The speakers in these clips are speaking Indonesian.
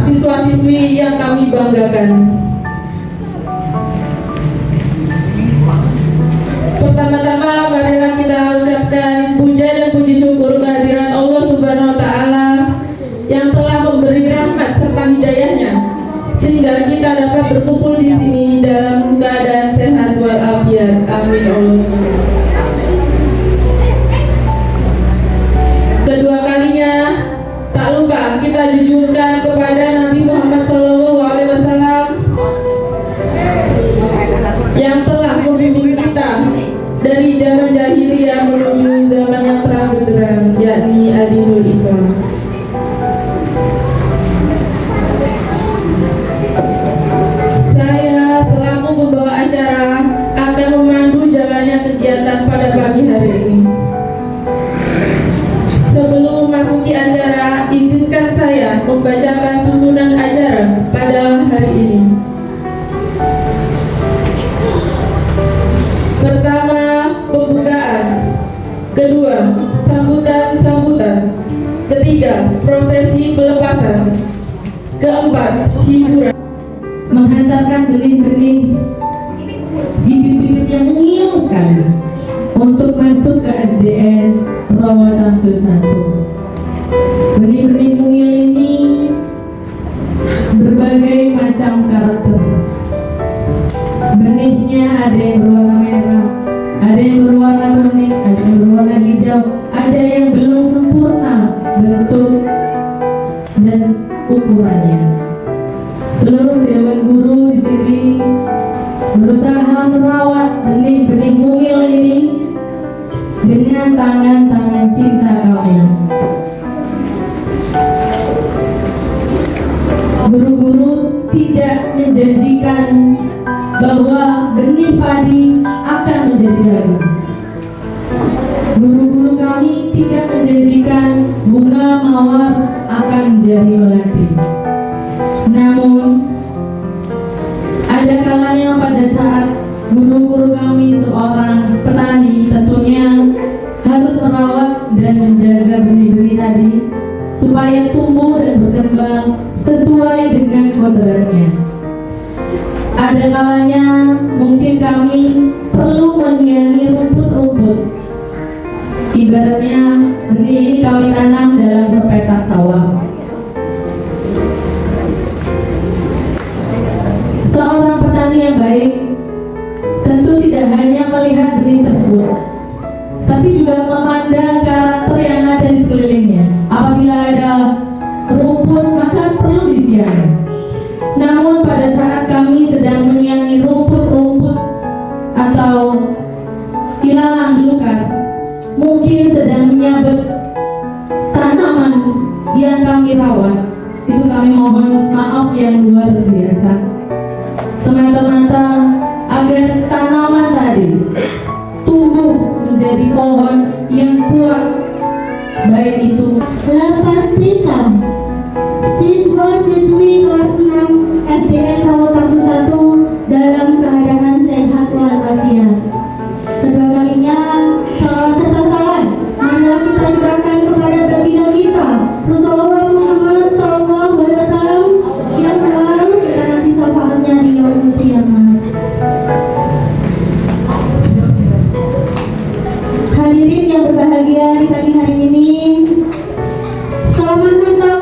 siswa-siswi yang kami banggakan. Pertama-tama marilah kita ucapkan puja dan puji syukur kehadirat Allah Subhanahu wa taala yang telah memberi rahmat serta hidayahnya sehingga kita dapat berkumpul di sini dalam keadaan sehat walafiat. Amin Allah. Kedua kalinya, tak lupa kita junjungkan kepada Nabi Muhammad SAW yang telah membimbing kita dari zaman jahiliyah menuju zaman yang terang benderang, yakni Adinul Islam. Saya selaku pembawa acara akan memandu jalannya kegiatan pada pagi hari ini. Sebelum memasuki acara, izinkan saya membacakan susunan acara pada hari ini. Pertama, pembukaan. Kedua, sambutan-sambutan. Ketiga, prosesi pelepasan. Keempat, hiburan. Menghantarkan benih-benih bibit-bibit yang mungil sekali untuk masuk ke SDN Rawatan 1. Benih-benih mungil ini berbagai macam karakter. Benihnya ada yang berwarna merah, ada yang berwarna kuning, ada yang berwarna hijau, ada yang belum sempurna bentuk dan ukurannya. Seluruh dewan guru di sini berusaha merawat benih-benih mungil ini dengan tangan-tangan cinta kami. Guru-guru tidak menjanjikan bahwa benih padi akan menjadi jagung. Guru-guru kami tidak menjanjikan bunga mawar akan menjadi melati. Namun, ada kalanya pada saat guru-guru kami seorang petani tentunya harus merawat dan menjaga benih-benih tadi supaya tumbuh dan berkembang sesuai dengan kodratnya. Ada kalanya mungkin kami perlu menyiangi rumput-rumput. Ibaratnya benih ini kami tanam dalam sepetak sawah. Seorang petani yang baik tentu tidak hanya melihat benih tersebut, tapi juga memandang karakter yang ada di sekelilingnya. Apabila ada rumput maka perlu disiangi. Namun pada saat kami sedang menyiangi rumput-rumput atau ilalang belukar, mungkin sedang menyabet tanaman yang kami rawat, itu kami mohon maaf yang luar biasa semata-mata agar tanaman tadi tumbuh menjadi pohon yang kuat, baik itu lepas pisah. Siswa-siswi kelas 6 SDN Rawatan 1 dalam keadaan sehat walafiat. Kedua kalinya, salawat serta salam marilah kita aturkan kepada baginda kita Rasulullah Muhammad SAW yang selalu kita nanti syafaatnya di yaumul qiyamah. Hadirin yang berbahagia di pagi hari ini, selamat Natal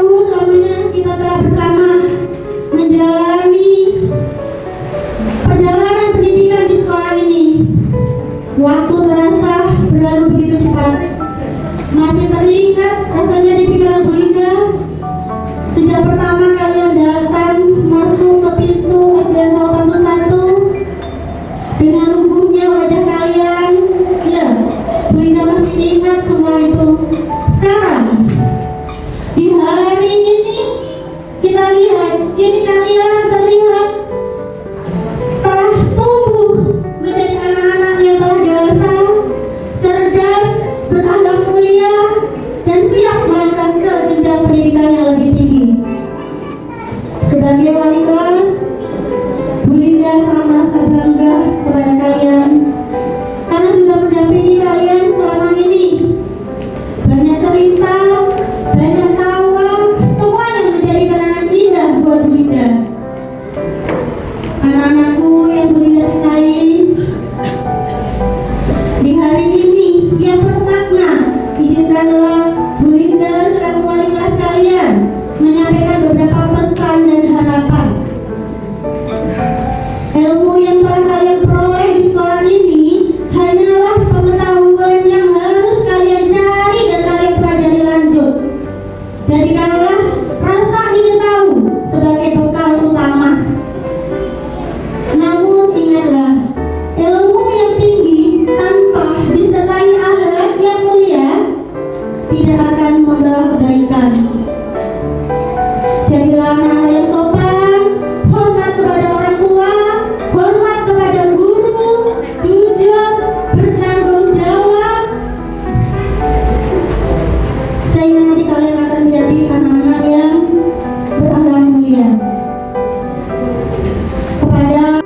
Jadilah anak yang sopan, hormat kepada orang tua, hormat kepada guru, jujur, bertanggung jawab. Sehingga nanti kalian akan menjadi anak-anak yang berakhlak mulia. Kepada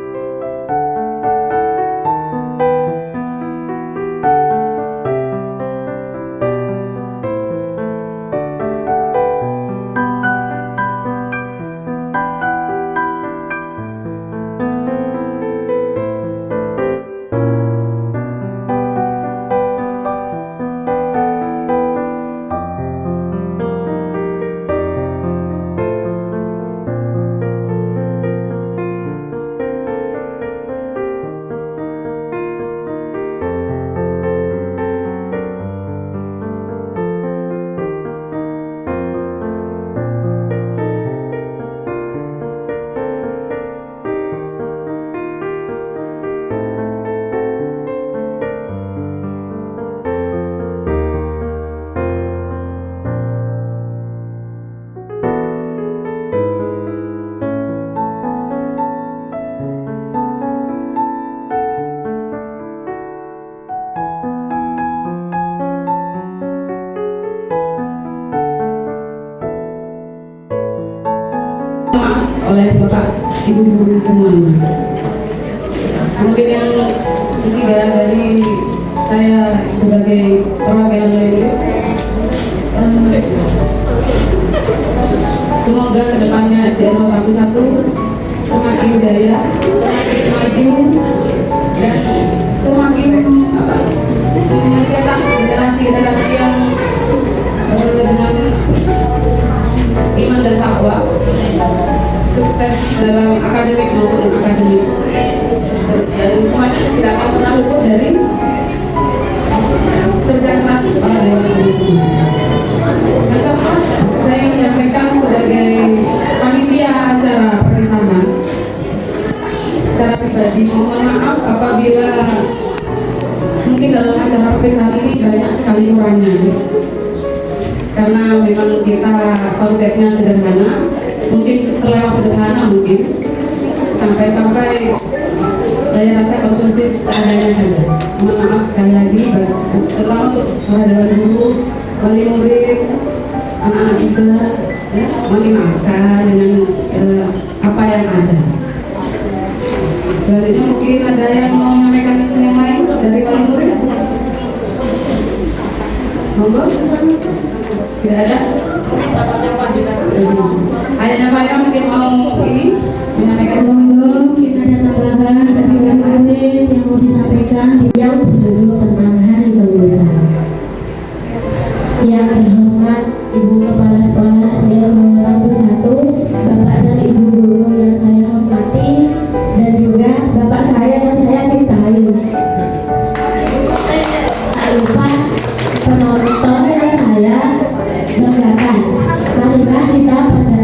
oleh Bapak Ibu guru semuanya. Mungkin yang ketiga dari saya sebagai perwakilan murid, semoga kedepannya SDN 1 semakin jaya, semakin maju, dan semakin mencetak generasi-generasi yang dengan iman dan takwa, sukses dalam akademik maupun non akademik, dan semuanya tidak akan pernah luput dari kerja keras para dewan komisioner. Yang keempat, saya menyampaikan sebagai panitia acara perpisahan secara pribadi, mohon maaf apabila mungkin dalam acara perpisahan ini banyak sekali kurangnya, karena memang kita konsepnya sederhana, mungkin terlewat sederhana, mungkin sampai-sampai saya rasa konsumsi seadanya saja. Mohon maaf sekali lagi, terutama untuk para dewan guru, wali murid, anak-anak juga, ya, mohon dimaafkan dengan apa yang ada. Selanjutnya mungkin ada yang mau menyampaikan yang lain dari wali murid? Monggo? Tidak ada? Ayahnya Pak Ira mungkin mau ini menyampaikan. mungkin ada tambahan dari wali murid yang mau disampaikan. yang berjudul tentang Hari Kelulusan. Yang terhormat Ibu Kepala Sekolah saya Umur 1, Bapak dan Ibu Guru yang saya hormati, dan juga Bapak saya yang saya cintai. Tak lupa penonton yang saya banggakan. Marilah kita percaya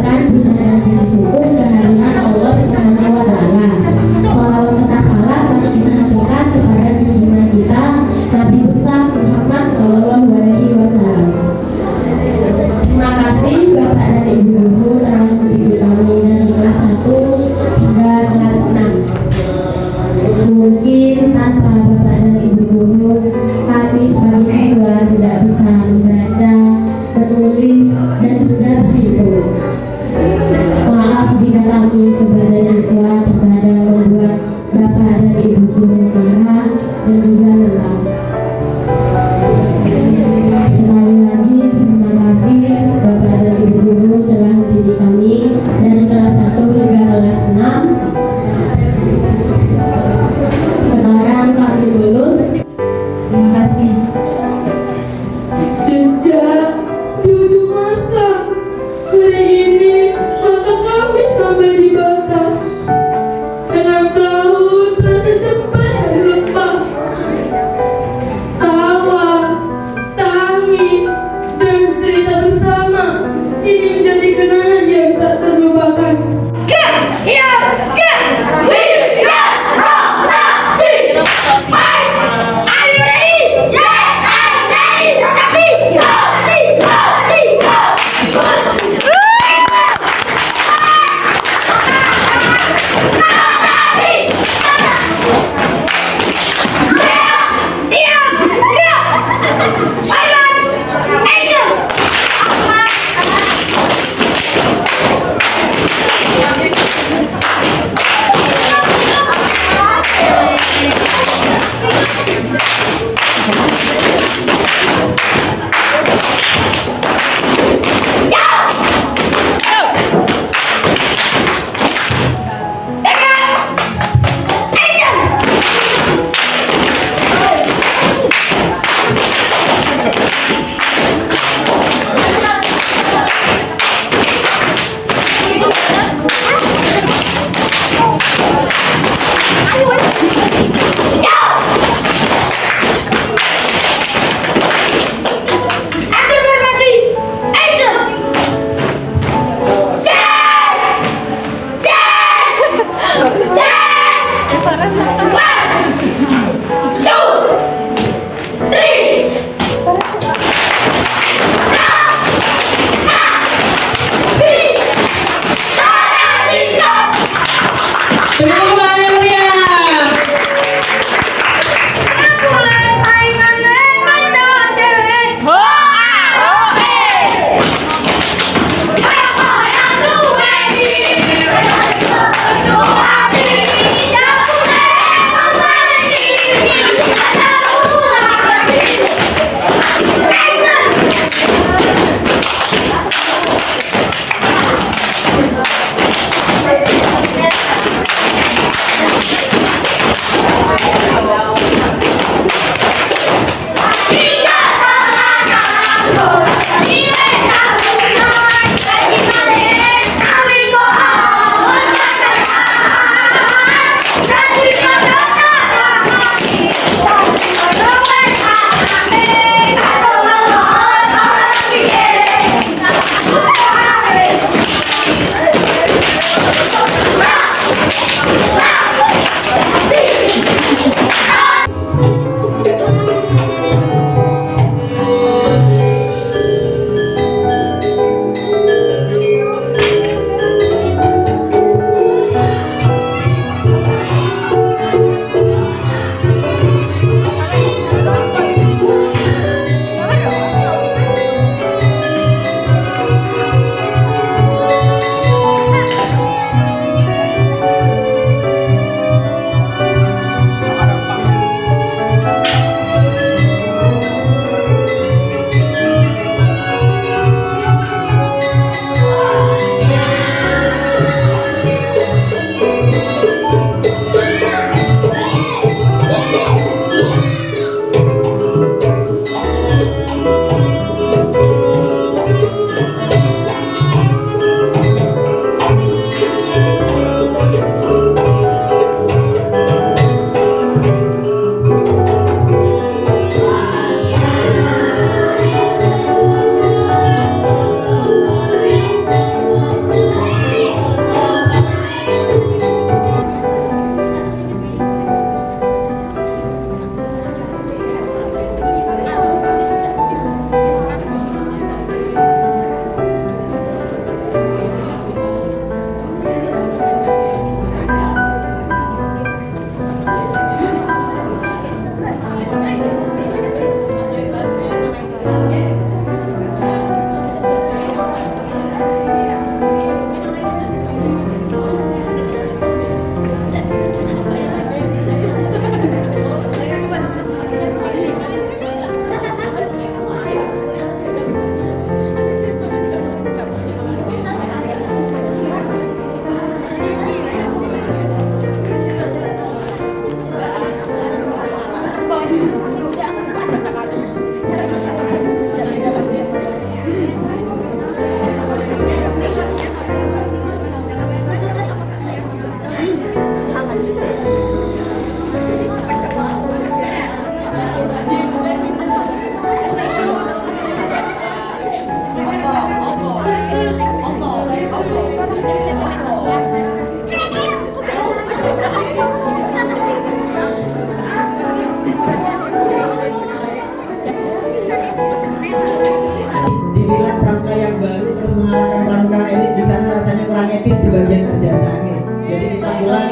etis di bagian kerjasa nih. Jadi kita pulang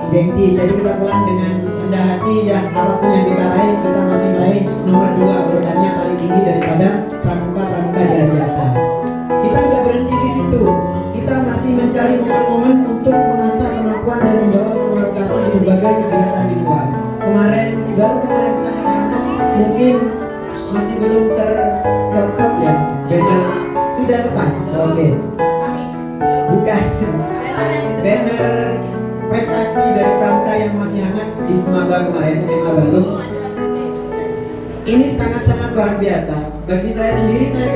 gengsi, jadi kita pulang dengan rendah hati ya, apapun yang kita raih, kita masih meraih nomor 2 urutannya paling tinggi daripada pramuka-pramuka di Arjasa. Kita nggak berhenti di situ, kita masih mencari momen-momen untuk mengasah kemampuan dan membawa nama rotasi di berbagai kegiatan di luar. Baru kemarin sangat hangat, mungkin masih belum tercopot ya, banner sudah lepas, oke. Bukan, banner prestasi dari pramuka yang masih hangat di Semaba kemarin, SMA Balung. Ini sangat-sangat luar biasa. Bagi saya sendiri, saya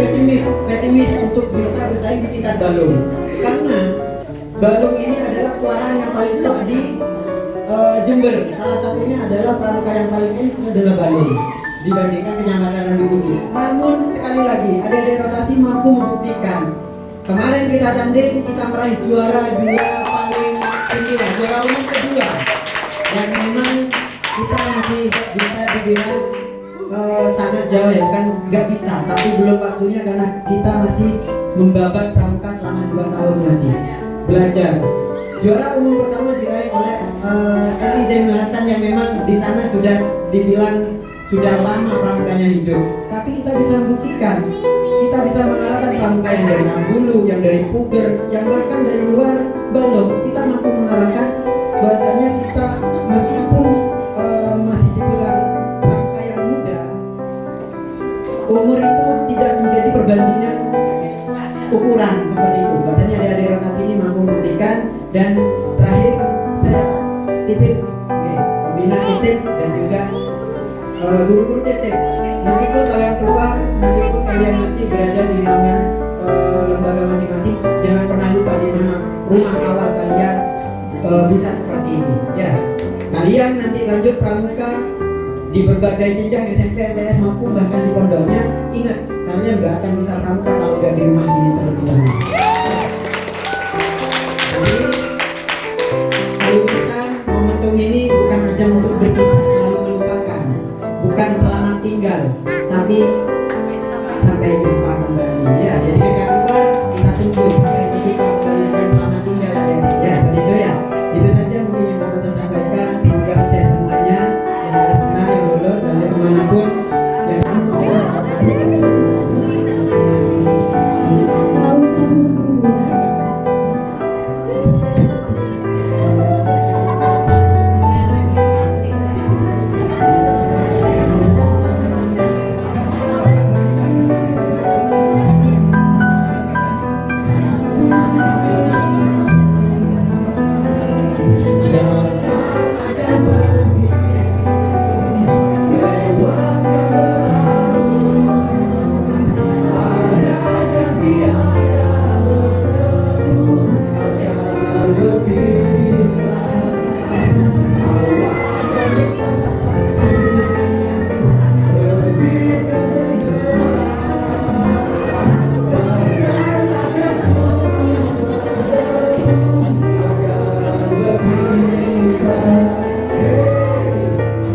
pesimis untuk bisa bersaing di tingkat Balung, karena Balung ini adalah keluaran yang paling top di Jember. Salah satunya adalah pramuka yang paling elit adalah Balung dibandingkan Kecamatan Randu Putih. Namun sekali lagi, adik-adik rotasi mampu membuktikan. Kemarin kita tanding, kita meraih juara 2 paling tinggi, juara umum kedua, dan memang kita masih bisa dibilang sangat jauh ya, kan nggak bisa, tapi belum waktunya karena kita masih membabat pramuka selama 2 tahun masih belajar. Juara umum pertama diraih oleh Eli Zainul Hasan yang memang di sana sudah dibilang sudah lama pramukanya hidup, tapi kita bisa membuktikan, kita bisa mengalahkan pramuka yang dari Ambulu, yang dari Puger, yang bahkan dari luar Balong. Kita mampu mengalahkan, bahasanya kita meskipun masih dibilang pramuka yang muda, umur itu tidak menjadi perbandingan ukuran seperti itu. Bahasanya adik-adik rotasi ini mampu membuktikan. Dan terakhir saya titip, pembina titip dan juga guru-guru titip, meskipun kalian keluar, meskipun kalian nanti berada di naungan lembaga masing-masing, jangan pernah lupa di mana rumah awal kalian bisa seperti ini ya. Kalian nanti lanjut pramuka di berbagai jenjang SMP, MTS maupun bahkan di pondoknya, ingat kalian nggak akan bisa pramuka kalau nggak di rumah sini terlebih dahulu. Momentum ini bukan hanya untuk berpisah lalu melupakan, bukan selamat tinggal, tapi sampai jumpa kembali ya. Jadi kita keluar, kita tunggu sampai berjumpa kembali, bukan selamat tinggal ya. Seperti itu ya. Itu saja mungkin yang dapat saya sampaikan. Semoga sukses semuanya, yang kelas 6 yang lulus dan yang kemanapun yang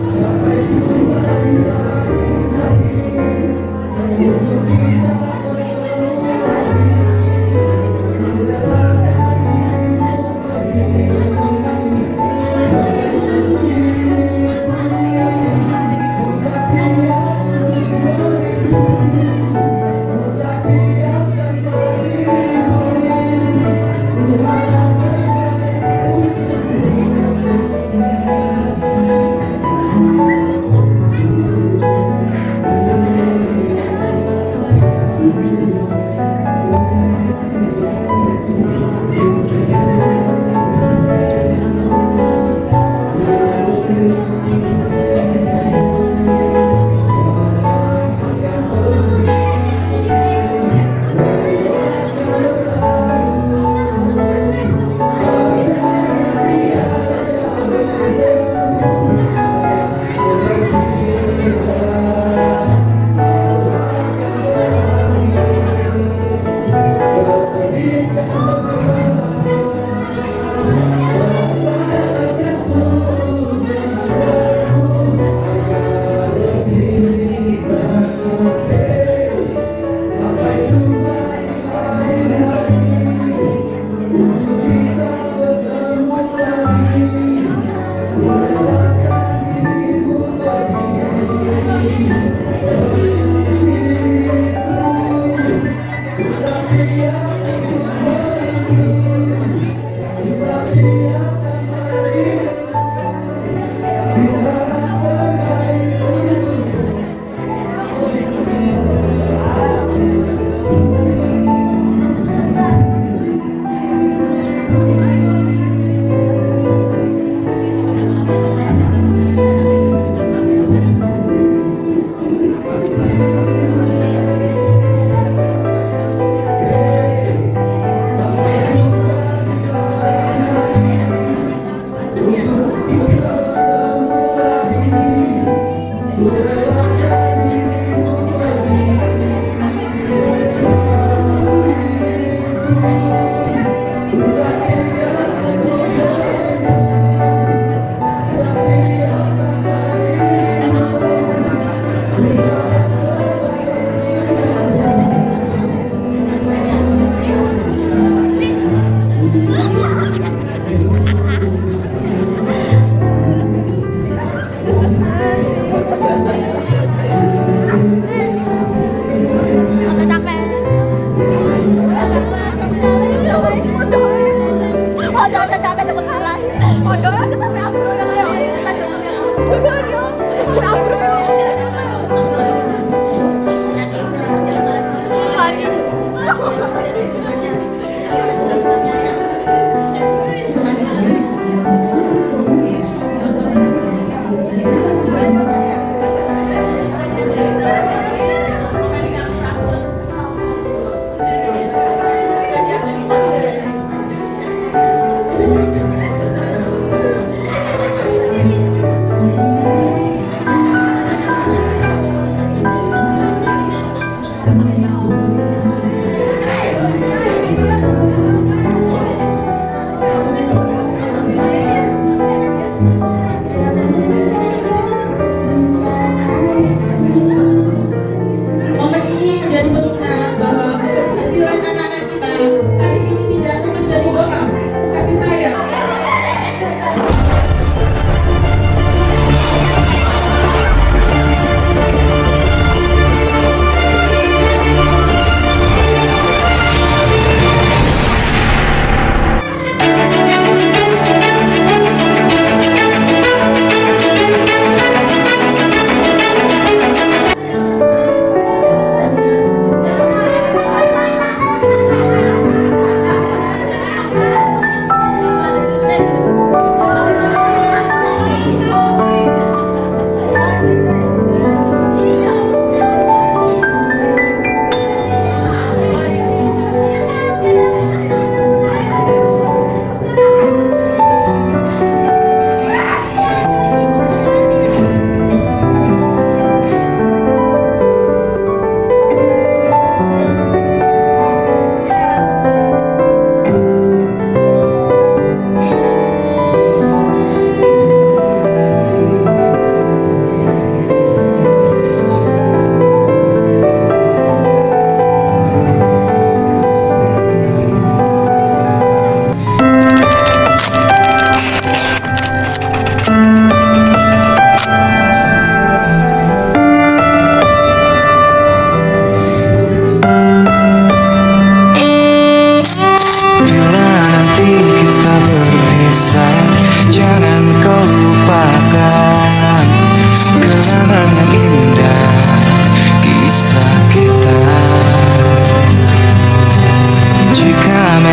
Sampai jumpa lagi.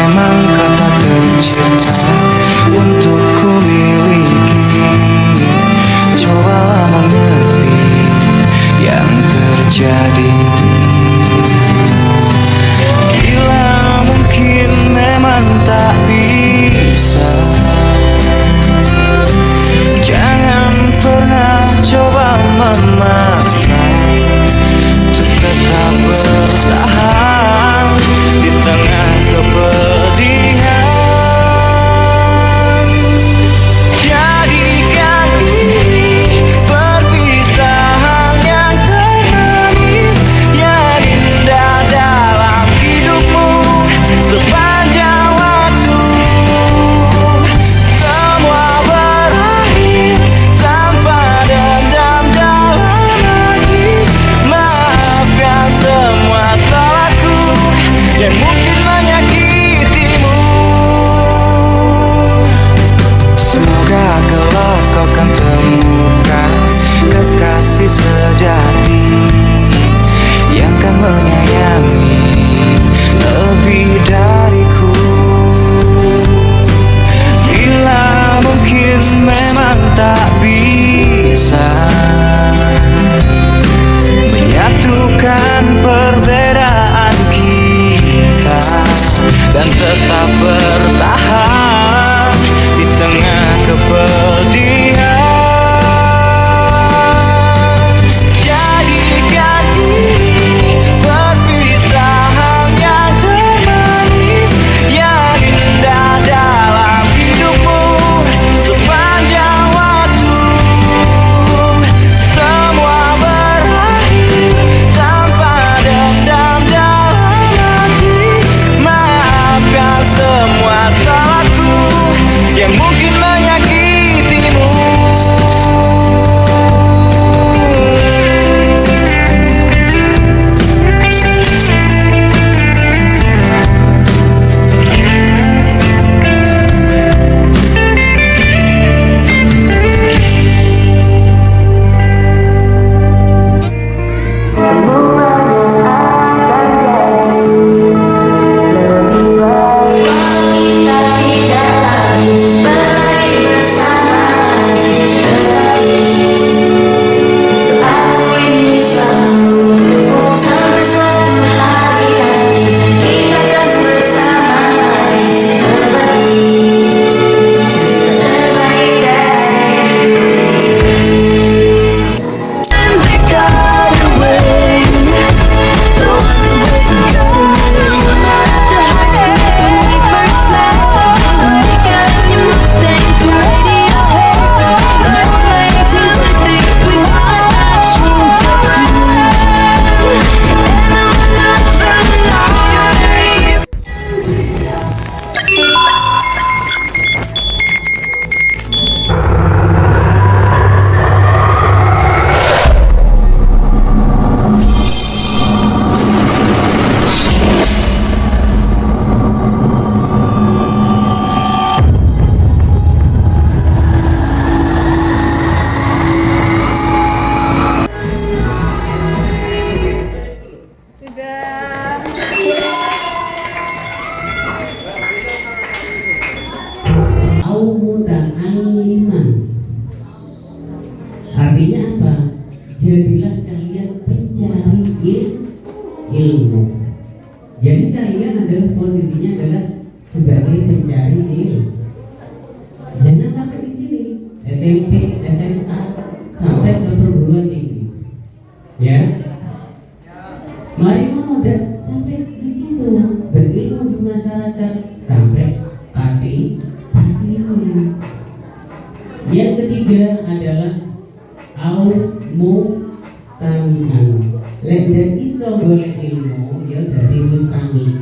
memang kata tercipta untuk ku miliki. Cobalah mengerti yang terjadi. Bila mungkin memang tak bisa, jangan pernah coba memaksa untuk tetap bertahan di tengah kepedihan. Jadikan ini perpisahan yang termanis, yang indah dalam hidupmu sepanjang waktu. Semua berakhir tanpa dendam dalam hati. Maafkan semua salahku yang mungkin menyakitimu. Semoga kelak kau kan temukan kekasih sejati yang kan menyayangi lebih dariku. Bila mungkin memang tak bisa menyatukan perbedaan kita dan tetap bertahan di tengah kepedihan. Jadikan ini perpisahan yang termanis, yang indah dalam hidupmu sepanjang waktu. Semua berakhir tanpa dendam dalam hati. Maafkan semua salahku yang mungkin menyakitimu. Artinya apa? Jadilah kalian pencari ilmu. Jadi kalian adalah posisinya adalah sebagai pencari ilmu. Jangan sampai di sini SMP, SMA sampai ke perguruan tinggi. Ya. Mari udah sampai di situ berilmu di masyarakat sampai hati ilmu. Yang ketiga adalah mustami'an. Lek dan iso boleh ilmu ya dari mustami.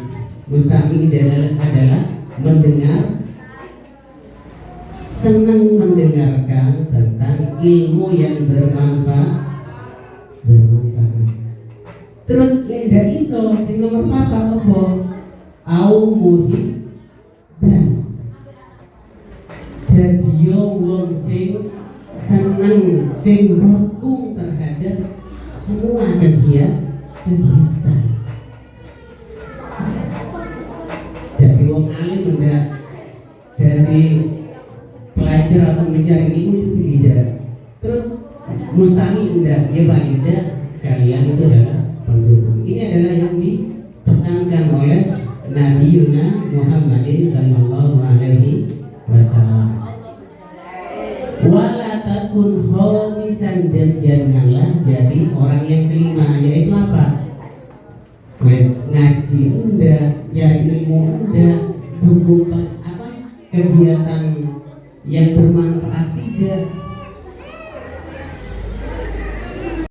Mustami adalah mendengar, senang mendengarkan tentang ilmu yang bermanfaat. Terus lek dan iso sing nomor 4 apa? Muhib dan jadi wong sing seneng, sing dukung terhadap semua kegiatan. Jadi wong mencari ilmu itu tidak. Terus mustami enggak, ya baginda kalian itu adalah pendukung. Ini adalah yang dipesankan oleh Nabi Yuna Muhammadin sallallahu alaihi wasallam. Wala takun homisan, dan janganlah jadi orang yang kelima, yaitu apa? Wes ngaji enggak, cari ilmu enggak, dukung apa kegiatan